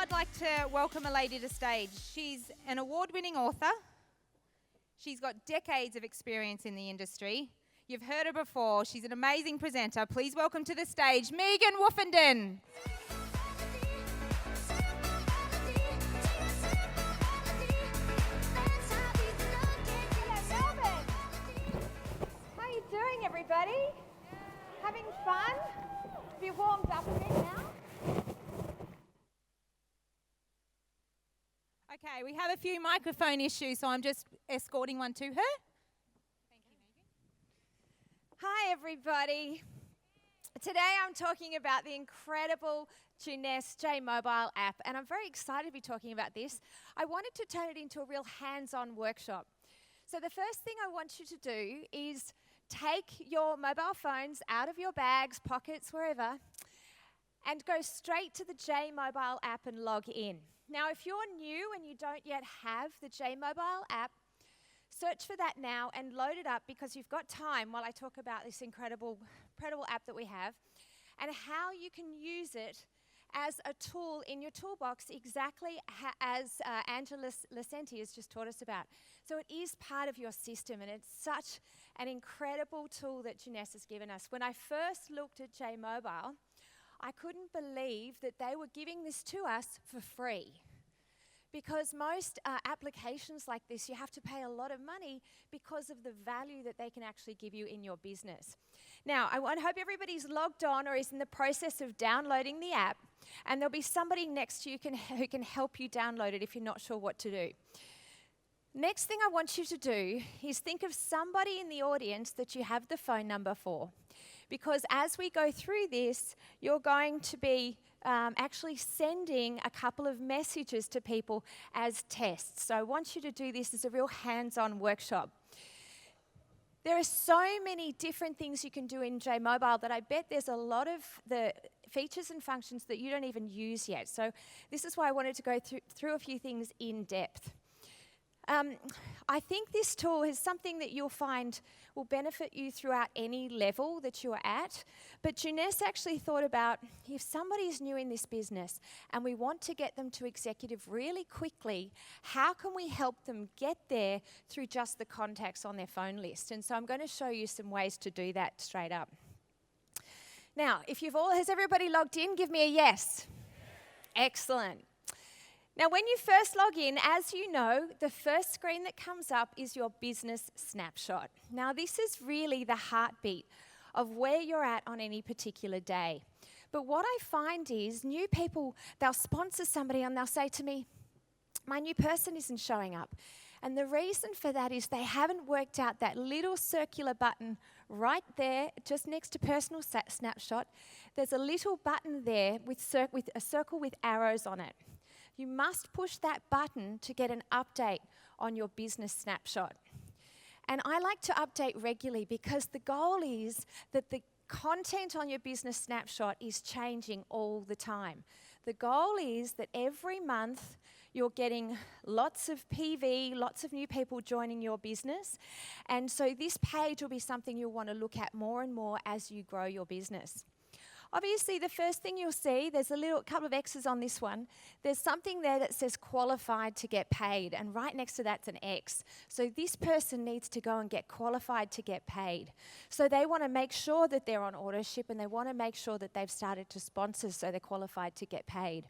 I'd like to welcome a lady to stage. She's an award-winning author. She's got decades of experience in the industry. You've heard her before. She's an amazing presenter. Please welcome to the stage, Megan Woofenden. How are you doing, everybody? Having fun? Have you warmed up a bit now? Okay, we have a few microphone issues, so I'm just escorting one to her. Thank you, Megan. Hi, everybody. Today I'm talking about the incredible Juness J Mobile app, and I'm very excited to be talking about this. I wanted to turn it into a real hands-on workshop. So the first thing I want you to do is take your mobile phones out of your bags, pockets, wherever, and go straight to the J Mobile app and log in. Now, if you're new and you don't yet have the J Mobile app, search for that now and load it up, because you've got time while I talk about this incredible app that we have and how you can use it as a tool in your toolbox, exactly as Angela Licenti has just taught us about. So it is part of your system, and it's such an incredible tool that Juness has given us. When I first looked at J Mobile, I couldn't believe that they were giving this to us for free. Because most applications like this, you have to pay a lot of money because of the value that they can actually give you in your business. Now, I hope everybody's logged on or is in the process of downloading the app, and there'll be somebody next to you who can help you download it if you're not sure what to do. Next thing I want you to do is think of somebody in the audience that you have the phone number for. Because as we go through this, you're going to be actually sending a couple of messages to people as tests. So I want you to do this as a real hands-on workshop. There are so many different things you can do in J Mobile that I bet there's a lot of the features and functions that you don't even use yet. So this is why I wanted to go through a few things in depth. I think this tool is something that you'll find will benefit you throughout any level that you are at. But Juness actually thought about, if somebody's new in this business and we want to get them to executive really quickly, how can we help them get there through just the contacts on their phone list? And so I'm going to show you some ways to do that straight up. Now, has everybody logged in? Give me a yes. Excellent. Now, when you first log in, as you know, the first screen that comes up is your business snapshot. Now, this is really the heartbeat of where you're at on any particular day. But what I find is new people, they'll sponsor somebody and they'll say to me, my new person isn't showing up. And the reason for that is they haven't worked out that little circular button right there, just next to personal snapshot. There's a little button there with a circle with arrows on it. You must push that button to get an update on your business snapshot. And I like to update regularly because the goal is that the content on your business snapshot is changing all the time. The goal is that every month you're getting lots of PV, lots of new people joining your business. And so this page will be something you'll want to look at more and more as you grow your business. Obviously, the first thing you'll see, there's a couple of X's on this one. There's something there that says qualified to get paid, and right next to that's an X. So this person needs to go and get qualified to get paid. So they want to make sure that they're on Autoship, and they want to make sure that they've started to sponsor so they're qualified to get paid.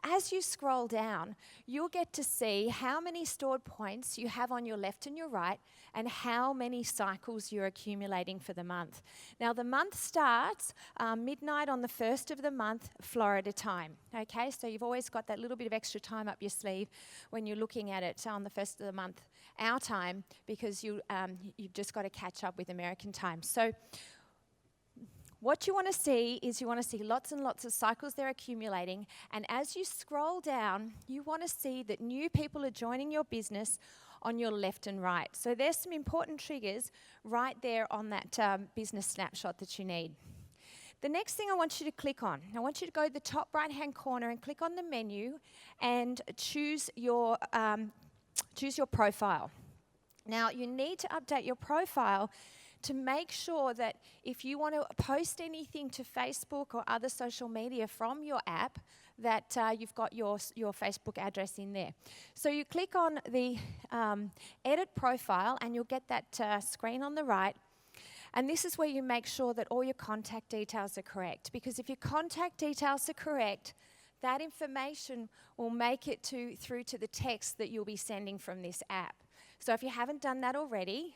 As you scroll down, you'll get to see how many stored points you have on your left and your right, and how many cycles you're accumulating for the month. Now, the month starts midnight on the first of the month, Florida time. Okay, so you've always got that little bit of extra time up your sleeve when you're looking at it on the first of the month, our time, because you've just got to catch up with American time. So what you want to see is lots and lots of cycles they're accumulating, and as you scroll down, you want to see that new people are joining your business on your left and right. So there's some important triggers right there on that business snapshot that you need. The next thing I want you to click on, I want you to go to the top right-hand corner and click on the menu and choose your profile. Now, you need to update your profile to make sure that if you want to post anything to Facebook or other social media from your app, that you've got your Facebook address in there. So you click on the edit profile and you'll get that screen on the right. And this is where you make sure that all your contact details are correct. Because if your contact details are correct, that information will make it through to the text that you'll be sending from this app. So if you haven't done that already,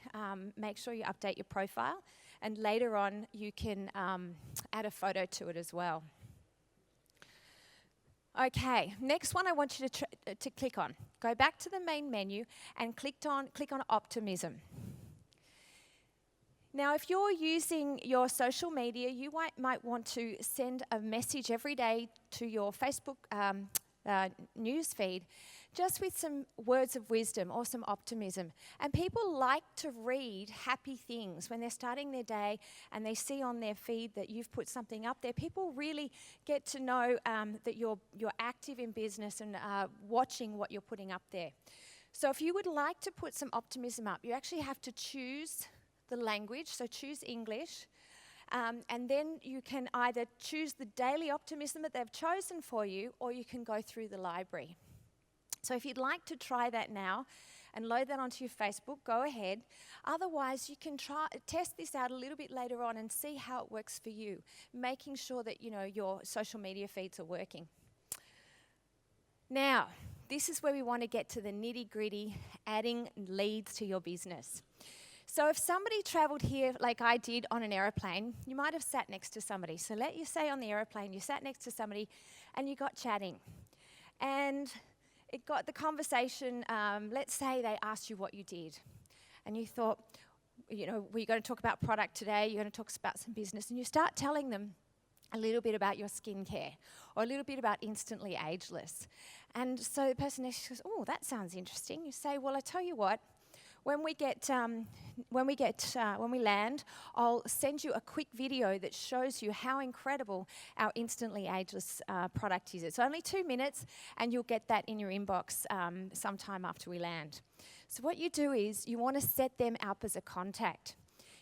make sure you update your profile. And later on, you can add a photo to it as well. Okay, next one I want you to click on. Go back to the main menu and click on Optimism. Now, if you're using your social media, you might want to send a message every day to your Facebook news feed just with some words of wisdom or some optimism. And people like to read happy things when they're starting their day and they see on their feed that you've put something up there. People really get to know that you're active in business and watching what you're putting up there. So if you would like to put some optimism up, you actually have to choose the language, so choose English. And then you can either choose the daily optimism that they've chosen for you, or you can go through the library. So if you'd like to try that now and load that onto your Facebook, go ahead. Otherwise, you can test this out a little bit later on and see how it works for you, making sure that your social media feeds are working. Now, this is where we want to get to the nitty-gritty, adding leads to your business. So if somebody travelled here like I did on an aeroplane, you might have sat next to somebody. So let you say on the aeroplane you sat next to somebody and you got chatting. And it got the conversation, let's say they asked you what you did. And you thought, we're going to talk about product today, you're going to talk about some business. And you start telling them a little bit about your skincare or a little bit about Instantly Ageless. And so the person next to you goes, oh, that sounds interesting. You say, well, I tell you what, when we land, I'll send you a quick video that shows you how incredible our Instantly Ageless product is. It's only 2 minutes, and you'll get that in your inbox sometime after we land. So what you do is you want to set them up as a contact.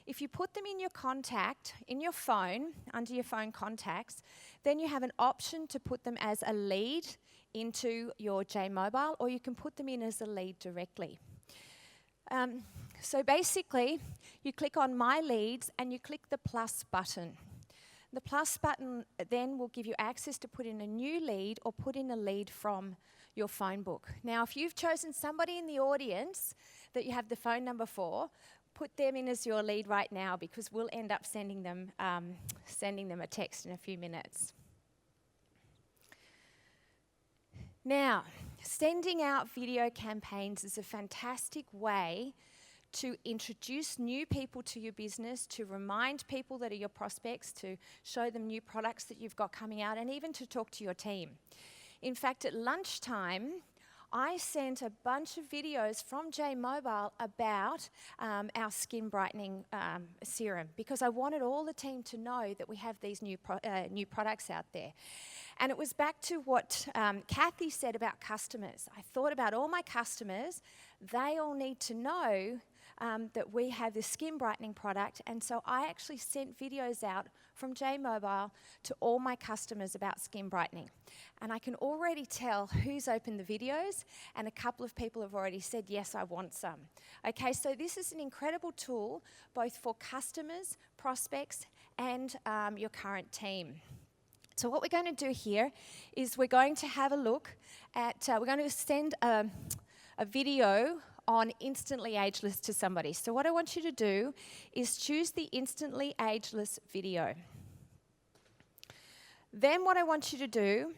If you put them in your contact, in your phone, under your phone contacts, then you have an option to put them as a lead into your JMobile, or you can put them in as a lead directly. So basically, you click on My Leads and you click the plus button. The plus button then will give you access to put in a new lead or put in a lead from your phone book. Now, if you've chosen somebody in the audience that you have the phone number for, put them in as your lead right now, because we'll end up sending them a text in a few minutes. Now, sending out video campaigns is a fantastic way to introduce new people to your business, to remind people that are your prospects, to show them new products that you've got coming out, and even to talk to your team. In fact, at lunchtime, I sent a bunch of videos from JMobile about our skin brightening serum, because I wanted all the team to know that we have these new products out there. And it was back to what Kathy said about customers. I thought about all my customers. They all need to know that we have this skin brightening product, and so I actually sent videos out from JMobile to all my customers about skin brightening. And I can already tell who's opened the videos, and a couple of people have already said, yes, I want some. Okay, so this is an incredible tool both for customers, prospects, and your current team. So what we're going to do here is we're going to have a look at, we're going to send a video on Instantly Ageless to somebody. So what I want you to do is choose the Instantly Ageless video. Then what I want you to do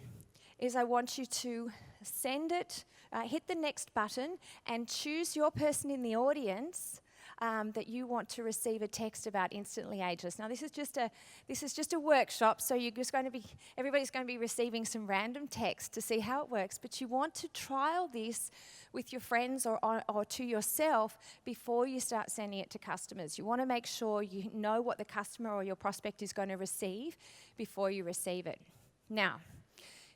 is I want you to send it, hit the next button and choose your person in the audience that you want to receive a text about Instantly Ageless. Now this is just a workshop, so everybody's going to be receiving some random text to see how it works, but you want to trial this with your friends or to yourself before you start sending it to customers. You want to make sure you know what the customer or your prospect is going to receive before you receive it. Now,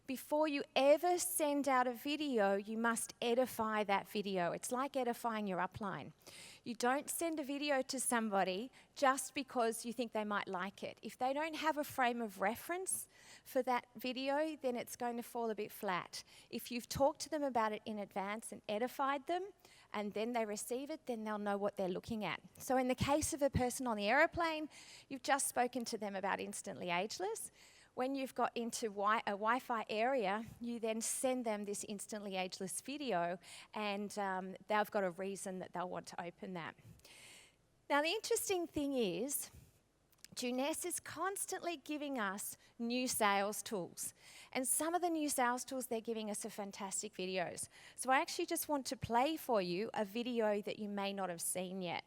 before you ever send out a video, you must edify that video. It's like edifying your upline. You don't send a video to somebody just because you think they might like it. If they don't have a frame of reference for that video, then it's going to fall a bit flat. If you've talked to them about it in advance and edified them, and then they receive it, then they'll know what they're looking at. So in the case of a person on the aeroplane, you've just spoken to them about Instantly Ageless. When you've got into a Wi-Fi area, you then send them this Instantly Ageless video, and they've got a reason that they'll want to open that. Now, the interesting thing is, Juness is constantly giving us new sales tools. And some of the new sales tools they're giving us are fantastic videos. So I actually just want to play for you a video that you may not have seen yet.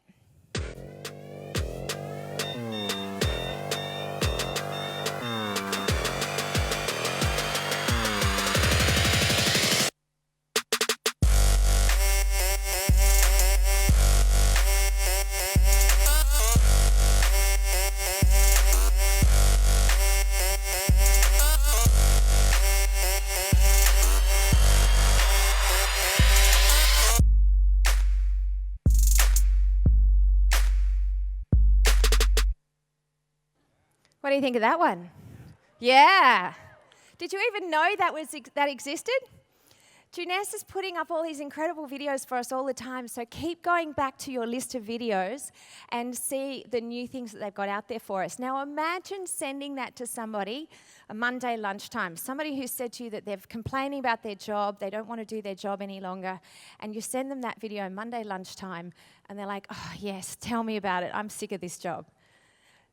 What do you think of that one? Yeah. Did you even know that existed? Juness is putting up all these incredible videos for us all the time, so keep going back to your list of videos and see the new things that they've got out there for us. Now imagine sending that to somebody a Monday lunchtime, somebody who said to you that they're complaining about their job, they don't want to do their job any longer, and you send them that video Monday lunchtime, and they're like, oh yes, tell me about it, I'm sick of this job.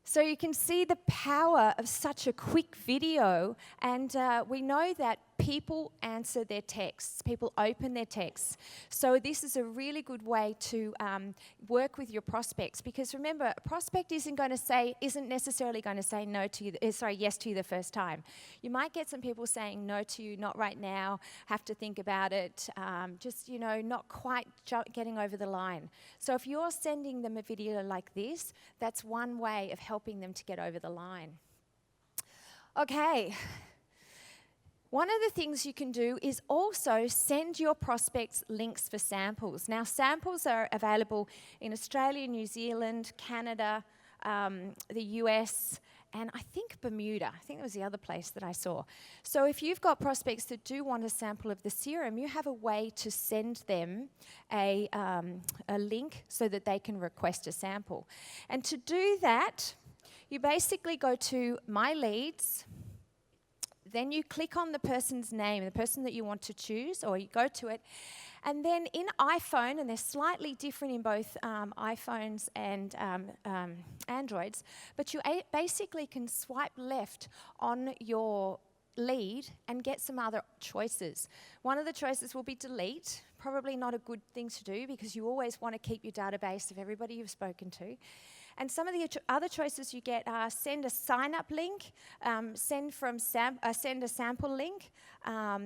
So you can see the power of such a quick video, and we know that people answer their texts, people open their texts. So this is a really good way to work with your prospects, because remember, a prospect isn't necessarily going to say yes to you the first time. You might get some people saying no to you, not right now, have to think about it, not quite getting over the line. So if you're sending them a video like this, that's one way of helping them to get over the line. Okay. One of the things you can do is also send your prospects links for samples. Now, samples are available in Australia, New Zealand, Canada, the US, and I think Bermuda. I think that was the other place that I saw. So if you've got prospects that do want a sample of the serum, you have a way to send them a link so that they can request a sample. And to do that, you basically go to My Leads. Then you click on the person's name, the person that you want to choose, or you go to it. And then in iPhone, and they're slightly different in both iPhones and Androids, but you basically can swipe left on your lead and get some other choices. One of the choices will be delete. Probably not a good thing to do, because you always want to keep your database of everybody you've spoken to. And some of the other choices you get are send a sign-up link, send a sample link,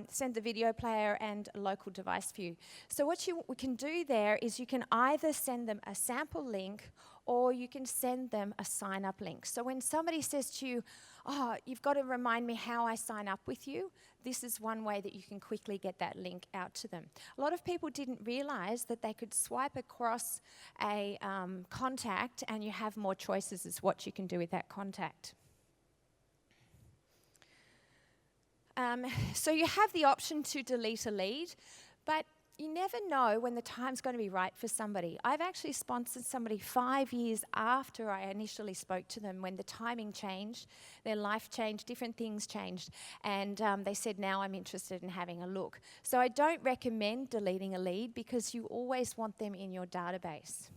send the video player, and a local device view. So what we can do there is you can either send them a sample link, or you can send them a sign-up link. So when somebody says to you, oh, you've got to remind me how I sign up with you, this is one way that you can quickly get that link out to them. A lot of people didn't realize that they could swipe across a contact and you have more choices as what you can do with that contact. So you have the option to delete a lead, but you never know when the time's going to be right for somebody. I've actually sponsored somebody 5 years after I initially spoke to them, when the timing changed, their life changed, different things changed, and they said, now I'm interested in having a look. So I don't recommend deleting a lead, because you always want them in your database.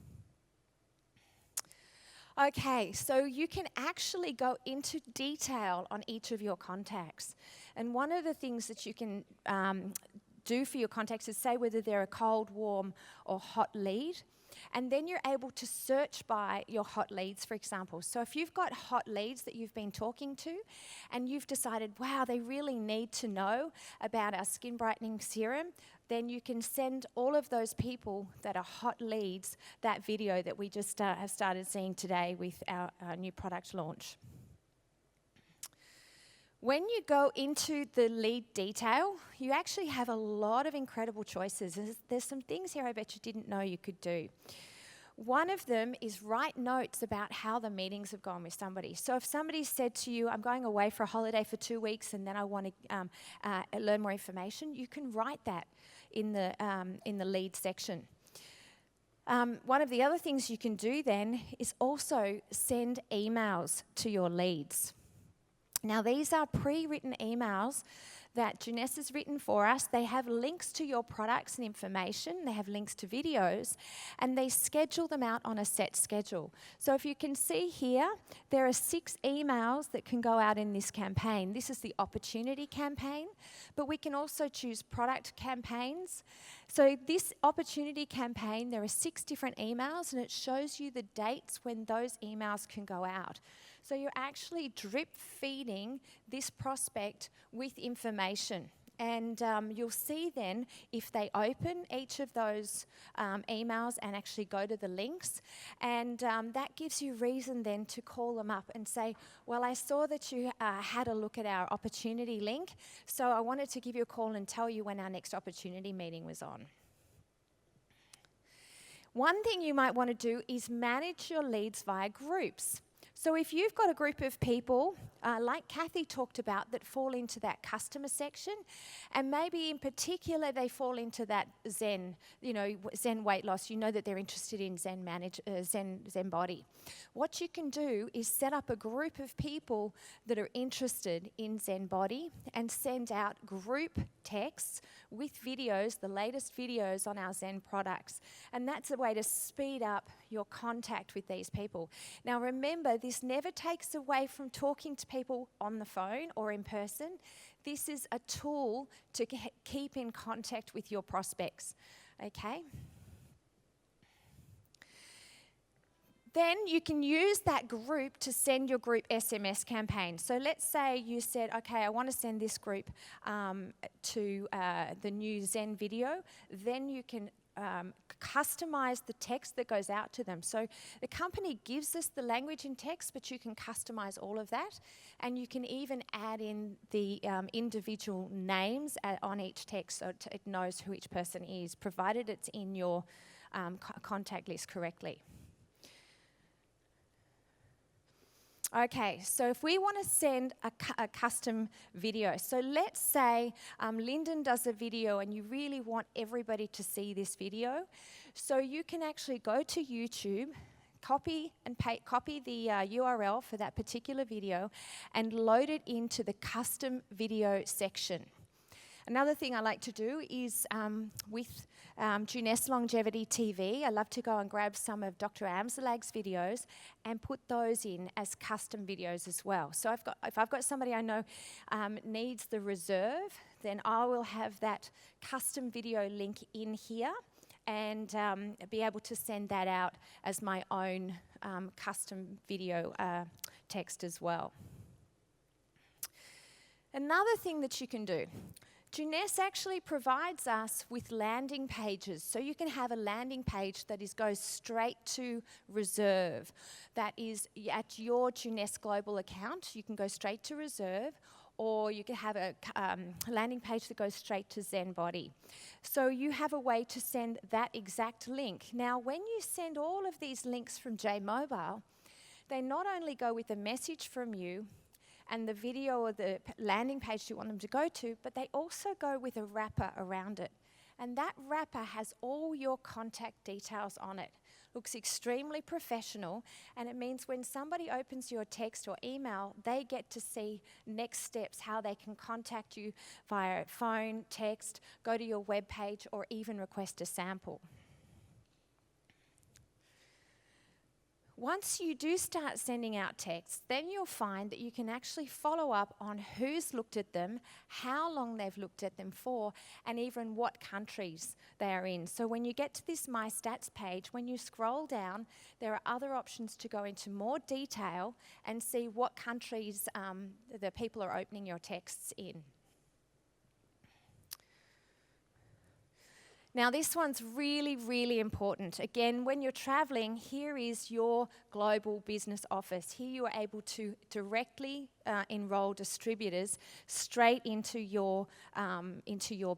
Okay, so you can actually go into detail on each of your contacts. And one of the things that you can do for your contacts is say whether they're a cold, warm, or hot lead. And then you're able to search by your hot leads, for example. So if you've got hot leads that you've been talking to, and you've decided, wow, they really need to know about our skin brightening serum, then you can send all of those people that are hot leads that video that we just have started seeing today with our new product launch. When you go into the lead detail, you actually have a lot of incredible choices. There's some things here I bet you didn't know you could do. One of them is write notes about how the meetings have gone with somebody. So if somebody said to you, I'm going away for a holiday for 2 weeks and then I want to learn more information, you can write that in the lead section. One of the other things you can do then is also send emails to your leads. Now, these are pre-written emails that Juness has written for us. They have links to your products and information. They have links to videos, and they schedule them out on a set schedule. So if you can see here, there are 6 emails that can go out in this campaign. This is the opportunity campaign, but we can also choose product campaigns. So this opportunity campaign, there are 6 different emails, and it shows you the dates when those emails can go out. So you're actually drip feeding this prospect with information. And you'll see then if they open each of those emails and actually go to the links. And that gives you reason then to call them up and say, well, I saw that you had a look at our opportunity link, so I wanted to give you a call and tell you when our next opportunity meeting was on. One thing you might want to do is manage your leads via groups. So if you've got a group of people, like Kathy talked about, that fall into that customer section, and maybe in particular they fall into that Zen, Zen weight loss, you know that they're interested in Zen Body. What you can do is set up a group of people that are interested in Zen Body and send out group texts with videos, the latest videos on our Zen products. And that's a way to speed up your contact with these people. Now remember, this never takes away from talking to people on the phone or in person. This is a tool to keep in contact with your prospects, okay? Then you can use that group to send your group SMS campaign. So let's say you said, okay, I want to send this group to the new Zen video. Then you can customize the text that goes out to them. So the company gives us the language and text, but you can customize all of that. And you can even add in the individual names on each text so it knows who each person is, provided it's in your contact list correctly. Okay, so if we want to send a custom video, so let's say Lyndon does a video and you really want everybody to see this video, so you can actually go to YouTube, copy the URL for that particular video and load it into the custom video section. Another thing I like to do is with Juness Longevity TV, I love to go and grab some of Dr. Amsalag's videos and put those in as custom videos as well. So if I've got somebody I know needs the reserve, then I will have that custom video link in here and be able to send that out as my own custom video text as well. Another thing that you can do, Juness actually provides us with landing pages. So you can have a landing page that goes straight to reserve. That is at your Juness Global account. You can go straight to reserve, or you can have a landing page that goes straight to Zen Body. So you have a way to send that exact link. Now, when you send all of these links from J-Mobile, they not only go with a message from you and the video or the landing page you want them to go to, but they also go with a wrapper around it. And that wrapper has all your contact details on it. Looks extremely professional, and it means when somebody opens your text or email, they get to see next steps, how they can contact you via phone, text, go to your web page, or even request a sample. Once you do start sending out texts, then you'll find that you can actually follow up on who's looked at them, how long they've looked at them for, and even what countries they are in. So when you get to this My Stats page, when you scroll down, there are other options to go into more detail and see what countries the people are opening your texts in. Now, this one's really, really important. Again, when you're traveling, here is your global business office. Here you are able to directly enroll distributors straight into your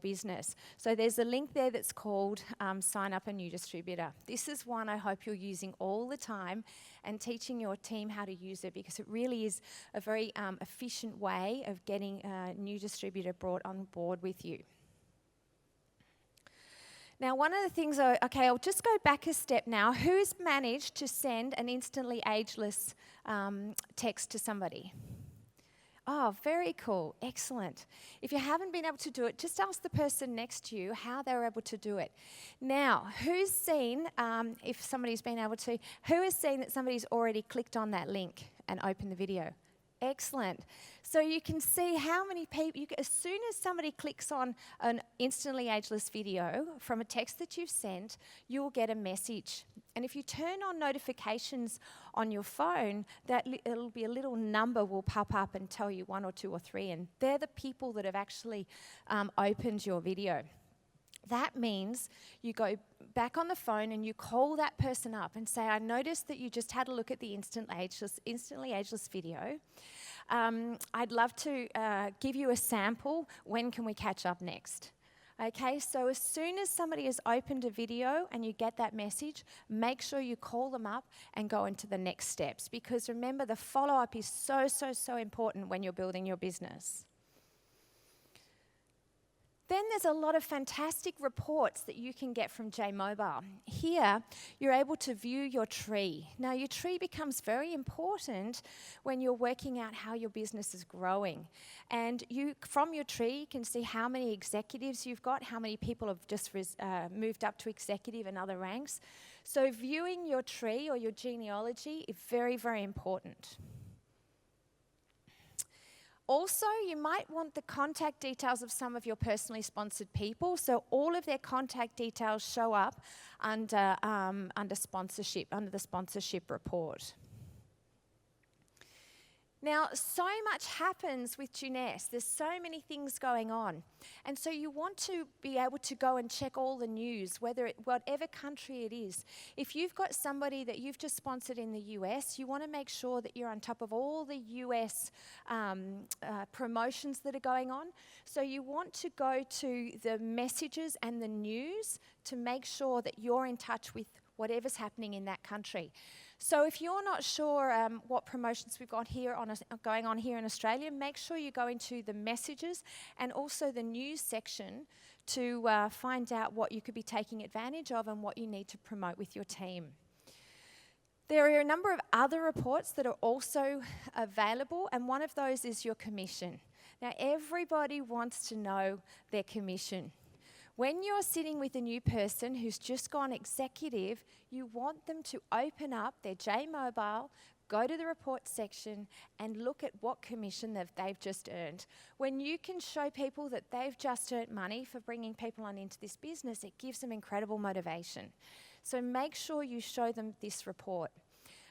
business. So there's a link there that's called Sign Up a New Distributor. This is one I hope you're using all the time and teaching your team how to use it, because it really is a very efficient way of getting a new distributor brought on board with you. Now, one of the things, I'll just go back a step now. Who's managed to send an instantly ageless text to somebody? Oh, very cool. Excellent. If you haven't been able to do it, just ask the person next to you how they were able to do it. Now, who's seen, if somebody's been able to, who has seen that somebody's already clicked on that link and opened the video? Excellent. So you can see how many people, as soon as somebody clicks on an instantly ageless video from a text that you've sent, you'll get a message. And if you turn on notifications on your phone, it'll be a little number will pop up and tell you 1 or 2 or 3, and they're the people that have actually opened your video. That means you go back on the phone and you call that person up and say, I noticed that you just had a look at the instantly ageless video. I'd love to give you a sample. When can we catch up next? Okay, so as soon as somebody has opened a video and you get that message, make sure you call them up and go into the next steps, because remember, the follow-up is so, so, so important when you're building your business. Then there's a lot of fantastic reports that you can get from J-Mobile. Here, you're able to view your tree. Now, your tree becomes very important when you're working out how your business is growing. And from your tree, you can see how many executives you've got, how many people have just moved up to executive and other ranks. So viewing your tree or your genealogy is very, very important. Also, you might want the contact details of some of your personally sponsored people, so all of their contact details show up under sponsorship, under the sponsorship report. Now, so much happens with Juness. There's so many things going on. And so you want to be able to go and check all the news, whatever country it is. If you've got somebody that you've just sponsored in the US, you want to make sure that you're on top of all the US promotions that are going on. So you want to go to the messages and the news to make sure that you're in touch with whatever's happening in that country. So if you're not sure what promotions we've got here going on here in Australia, make sure you go into the messages and also the news section to find out what you could be taking advantage of and what you need to promote with your team. There are a number of other reports that are also available, and one of those is your commission. Now, everybody wants to know their commission. When you're sitting with a new person who's just gone executive, you want them to open up their J-Mobile, go to the report section and look at what commission they've just earned. When you can show people that they've just earned money for bringing people on into this business, it gives them incredible motivation. So make sure you show them this report.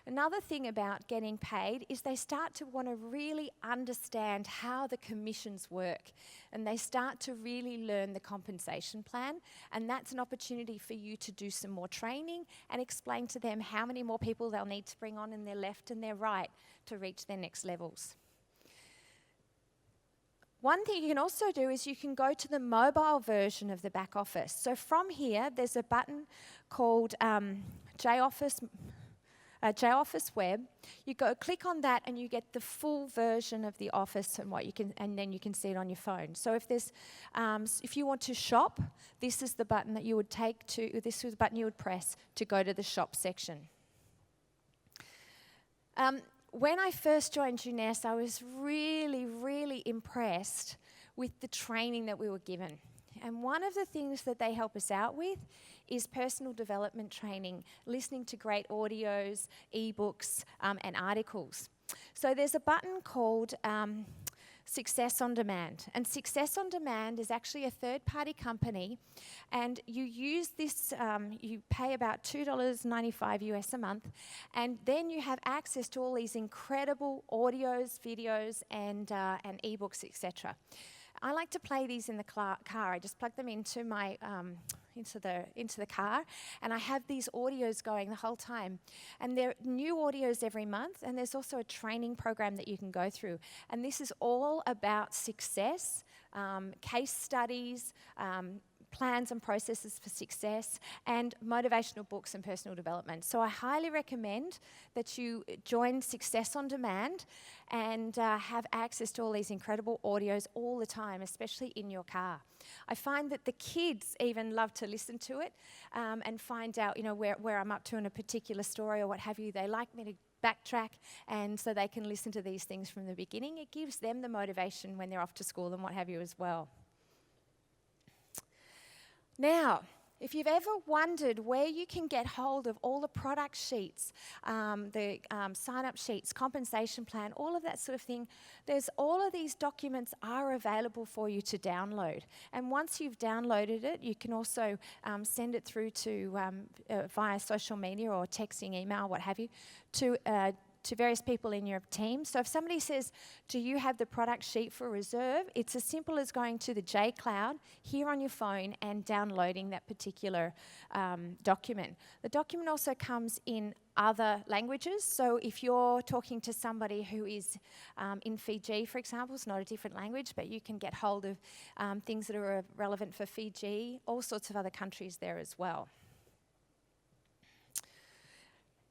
Another thing about getting paid is they start to want to really understand how the commissions work, and they start to really learn the compensation plan, and that's an opportunity for you to do some more training and explain to them how many more people they'll need to bring on in their left and their right to reach their next levels. One thing you can also do is you can go to the mobile version of the back office. So from here, there's a button called J-Office Web. You go click on that and you get the full version of the office and then you can see it on your phone. So if you want to shop, this is the button that you would this is the button you would press to go to the shop section. When I first joined Juness, I was really, really impressed with the training that we were given. And one of the things that they help us out with is personal development training, listening to great audios, ebooks, and articles. So there's a button called Success on Demand. And Success on Demand is actually a third-party company, and you use this, you pay about $2.95 US a month, and then you have access to all these incredible audios, videos, and ebooks, etc. I like to play these in the car. I just plug them into my into the car, and I have these audios going the whole time. And there are new audios every month, and there's also a training program that you can go through. And this is all about success, case studies, plans and processes for success, and motivational books and personal development. So I highly recommend that you join Success on Demand and have access to all these incredible audios all the time, especially in your car. I find that the kids even love to listen to it and find out, where I'm up to in a particular story or what have you. They like me to backtrack, and so they can listen to these things from the beginning. It gives them the motivation when they're off to school and what have you as well. Now, if you've ever wondered where you can get hold of all the product sheets, the sign-up sheets, compensation plan, all of that sort of thing, there's all of these documents are available for you to download. And once you've downloaded it, you can also send it through to via social media or texting, email, what have you, to various people in your team. So if somebody says, do you have the product sheet for reserve? It's as simple as going to the J Cloud here on your phone and downloading that particular document. The document also comes in other languages. So if you're talking to somebody who is in Fiji, for example, it's not a different language, but you can get hold of things that are relevant for Fiji, all sorts of other countries there as well.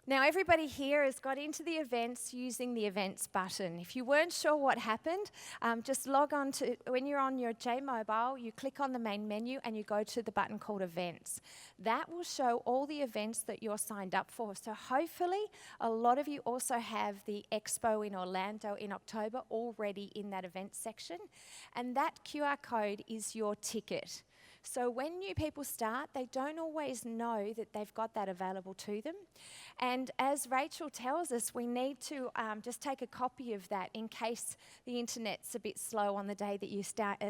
Now, everybody here has got into the events using the events button. If you weren't sure what happened, just log on to, when you're on your J Mobile, you click on the main menu and you go to the button called events. That will show all the events that you're signed up for. So hopefully, a lot of you also have the expo in Orlando in October already in that events section. And that QR code is your ticket. So when new people start, they don't always know that they've got that available to them. And as Rachel tells us, we need to just take a copy of that in case the internet's a bit slow on the day that you start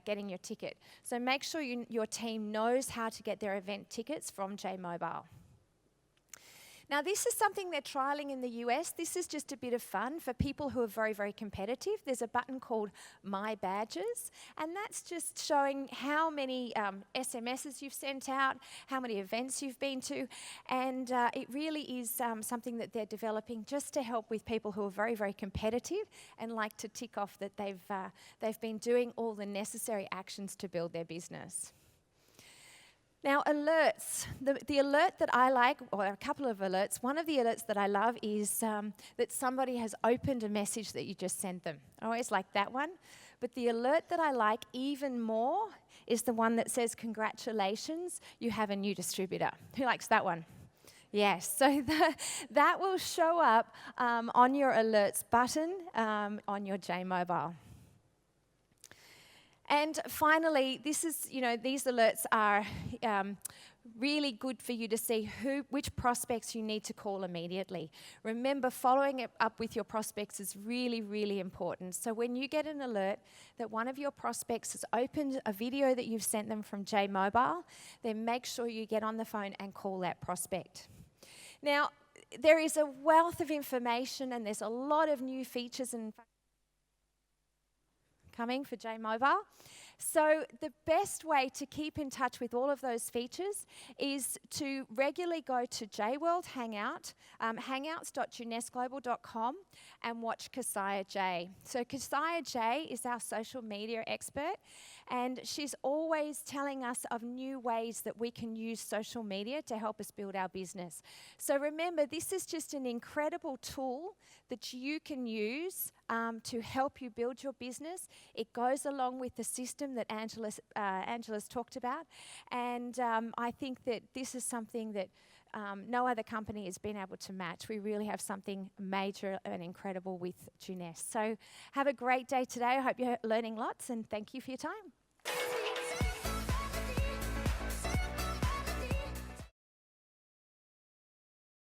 getting your ticket. So make sure your team knows how to get their event tickets from J Mobile. Now, this is something they're trialling in the US. This is just a bit of fun for people who are very, very competitive. There's a button called My Badges, and that's just showing how many SMSs you've sent out, how many events you've been to, and it really is something that they're developing just to help with people who are very, very competitive and like to tick off that they've been doing all the necessary actions to build their business. Now, alerts. The alert that I like, or a couple of alerts, one of the alerts that I love is that somebody has opened a message that you just sent them. I always like that one. But the alert that I like even more is the one that says, congratulations, you have a new distributor. Who likes that one? Yes, so that will show up on your alerts button on your J Mobile. And finally, these alerts are really good for you to see which prospects you need to call immediately. Remember, following it up with your prospects is really, really important. So when you get an alert that one of your prospects has opened a video that you've sent them from J Mobile, then make sure you get on the phone and call that prospect. Now, there is a wealth of information and there's a lot of new features and coming for J Mobile. So the best way to keep in touch with all of those features is to regularly go to JWorld Hangout, hangouts.junesglobal.com, and watch Keziah J. So Keziah J is our social media expert, and she's always telling us of new ways that we can use social media to help us build our business. So remember, this is just an incredible tool that you can use to help you build your business. It goes along with the system that Angela's talked about, and I think that this is something that no other company has been able to match. We really have something major and incredible with Juness. So have a great day today. I hope you're learning lots, and thank you for your time.